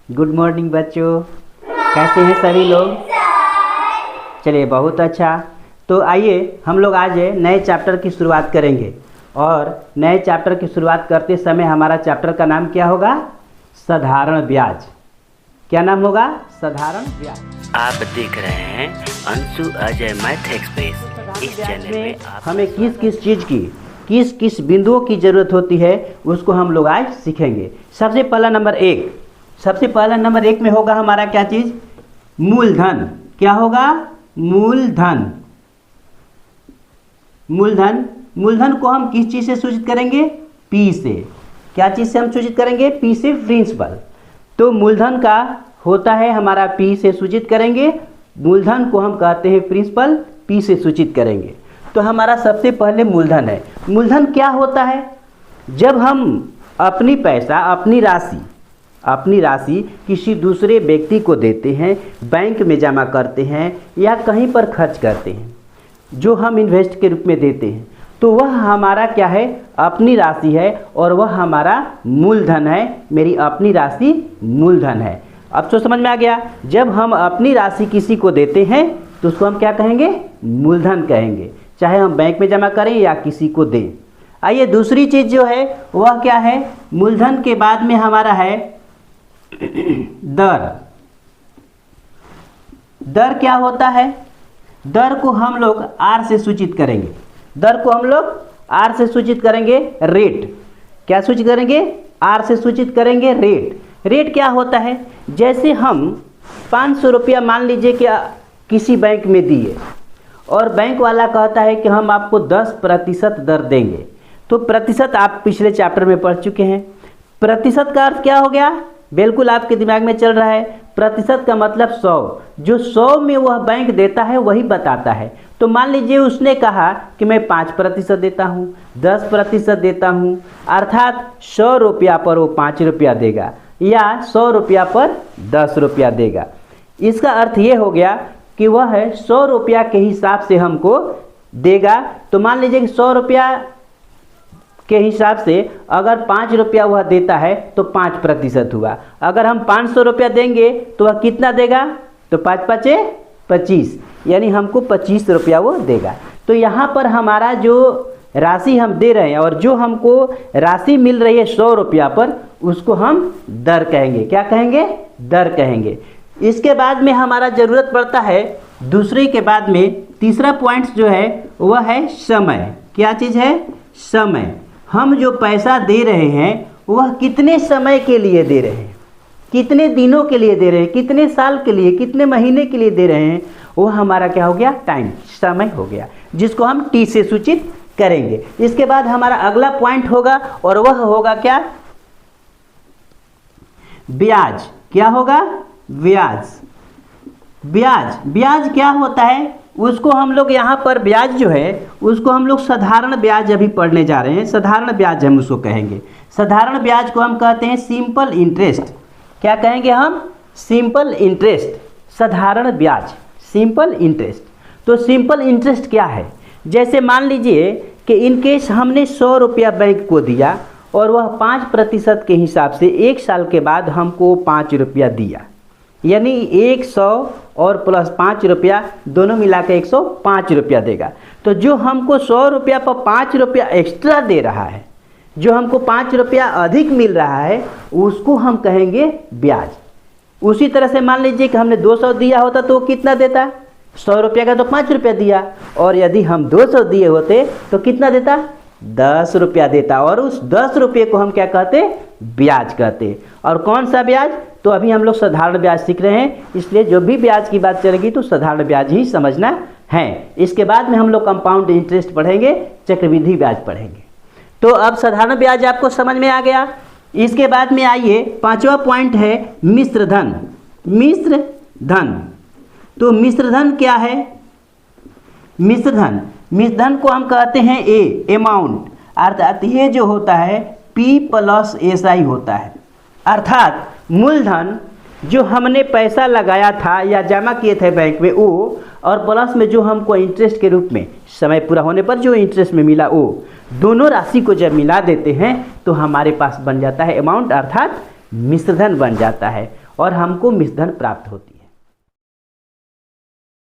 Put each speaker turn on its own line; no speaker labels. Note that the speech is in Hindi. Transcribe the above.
गुड मॉर्निंग बच्चों, कैसे हैं सभी लोग। चलिए बहुत अच्छा। तो आइए हम लोग आज नए चैप्टर की शुरुआत करेंगे और नए चैप्टर की शुरुआत करते समय हमारा चैप्टर का नाम क्या होगा? साधारण ब्याज। क्या नाम होगा? साधारण ब्याज।
आप देख रहे हैं अंशु अजय मैथ एक्सप्रेस। इस चैनल में
हमें किस किस चीज़ की किस किस बिंदुओं की ज़रूरत होती है उसको हम लोग आज सीखेंगे। सबसे पहला नंबर एक में होगा हमारा क्या चीज़? मूलधन। क्या होगा? मूलधन। मूलधन को हम किस चीज़ से सूचित करेंगे? पी से। क्या चीज़ से हम सूचित करेंगे? पी से, प्रिंसिपल। तो मूलधन का होता है हमारा पी से सूचित करेंगे, मूलधन को हम कहते हैं प्रिंसिपल, पी से सूचित करेंगे। तो हमारा सबसे पहले मूलधन है। मूलधन क्या होता है? जब हम अपनी राशि किसी दूसरे व्यक्ति को देते हैं, बैंक में जमा करते हैं या कहीं पर खर्च करते हैं, जो हम इन्वेस्ट के रूप में देते हैं, तो वह हमारा क्या है? अपनी राशि है और वह हमारा मूलधन है। मेरी अपनी राशि मूलधन है। अब तो समझ में आ गया। जब हम अपनी राशि किसी को देते हैं तो उसको हम क्या कहेंगे? मूलधन कहेंगे, चाहे हम बैंक में जमा करें या किसी को दें। आइए दूसरी चीज़ जो है वह क्या है? मूलधन के बाद में हमारा है दर। दर क्या होता है? दर को हम लोग आर से सूचित करेंगे। दर को हम लोग आर से सूचित करेंगे रेट। क्या सूचित करेंगे? आर से सूचित करेंगे रेट। रेट क्या होता है? जैसे हम 500 रुपया मान लीजिए कि किसी बैंक में दिए और बैंक वाला कहता है कि हम आपको 10% दर देंगे। तो प्रतिशत आप पिछले चैप्टर में पढ़ चुके हैं। प्रतिशत का अर्थ क्या हो गया? बिल्कुल आपके दिमाग में चल रहा है। प्रतिशत का मतलब 100। जो 100 में वह बैंक देता है वही बताता है। तो मान लीजिए उसने कहा कि मैं 5% देता हूँ, 10% देता हूँ, अर्थात 100 रुपया पर वो 5 रुपया देगा या 100 रुपया पर 10 रुपया देगा। इसका अर्थ ये हो गया कि वह 100 रुपया के हिसाब से हमको देगा। तो मान लीजिए कि 100 रुपया के हिसाब से अगर 5 रुपया वह देता है तो 5% हुआ। अगर हम 500 रुपया देंगे तो वह कितना देगा? तो 5 5 25, यानी हमको 25 रुपया वो देगा। तो यहाँ पर हमारा जो राशि हम दे रहे हैं और जो हमको राशि मिल रही है 100 रुपया पर, उसको हम दर कहेंगे। क्या कहेंगे? दर कहेंगे। इसके बाद में हमारा ज़रूरत पड़ता है दूसरे के बाद में तीसरा पॉइंट जो है वह है समय। क्या चीज़ है? समय। हम जो पैसा दे रहे हैं वह कितने समय के लिए दे रहे हैं, कितने दिनों के लिए दे रहे हैं, कितने साल के लिए, कितने महीने के लिए दे रहे हैं, वह हमारा क्या हो गया? टाइम, समय हो गया, जिसको हम टी से सूचित करेंगे। इसके बाद हमारा अगला पॉइंट होगा और वह होगा क्या? ब्याज। क्या होगा? ब्याज। ब्याज क्या होता है? उसको हम लोग यहाँ पर ब्याज जो है उसको हम लोग साधारण ब्याज अभी पढ़ने जा रहे हैं। साधारण ब्याज हम उसको कहेंगे। साधारण ब्याज को हम कहते हैं सिंपल इंटरेस्ट। क्या कहेंगे हम? Simple interest. साधारण ब्याज, सिंपल इंटरेस्ट। तो सिंपल इंटरेस्ट क्या है? जैसे मान लीजिए कि इनकेस हमने 100 रुपया बैंक को दिया और वह 5% के हिसाब से 1 साल के बाद हमको 5 रुपया दिया, यानी 100 और प्लस 5 रुपया दोनों मिला के 105 रुपया देगा। तो जो हमको 100 रुपया पर 5 रुपया एक्स्ट्रा दे रहा है, जो हमको 5 रुपया अधिक मिल रहा है, उसको हम कहेंगे ब्याज। उसी तरह से मान लीजिए कि हमने 200 दिया होता तो वो कितना देता? 100 रुपया का तो 5 रुपया दिया, और यदि हम 200 दिए होते तो कितना देता? 10 रुपया देता। और उस 10 रुपये को हम क्या कहते? ब्याज कहते। और कौन सा ब्याज? तो अभी हम लोग साधारण ब्याज सीख रहे हैं, इसलिए जो भी ब्याज की बात चलेगी तो साधारण ब्याज ही समझना है। इसके बाद में हम लोग कंपाउंड इंटरेस्ट पढ़ेंगे, चक्रवृद्धि ब्याज पढ़ेंगे। तो अब साधारण ब्याज आपको समझ में आ गया। इसके बाद में आइए 5वां पॉइंट है मिश्र धन। मिश्र धन। तो मिश्र धन क्या है? मिश्र धन को हम कहते हैं अमाउंट, अर्थात ये जो होता है P + SI होता है। अर्थात मूलधन जो हमने पैसा लगाया था या जमा किए थे बैंक में वो, और प्लस में जो हमको इंटरेस्ट के रूप में समय पूरा होने पर जो इंटरेस्ट में मिला वो, दोनों राशि को जब मिला देते हैं तो हमारे पास बन जाता है अमाउंट, अर्थात मिश्रधन बन जाता है। और हमको मिश्रधन प्राप्त होती है।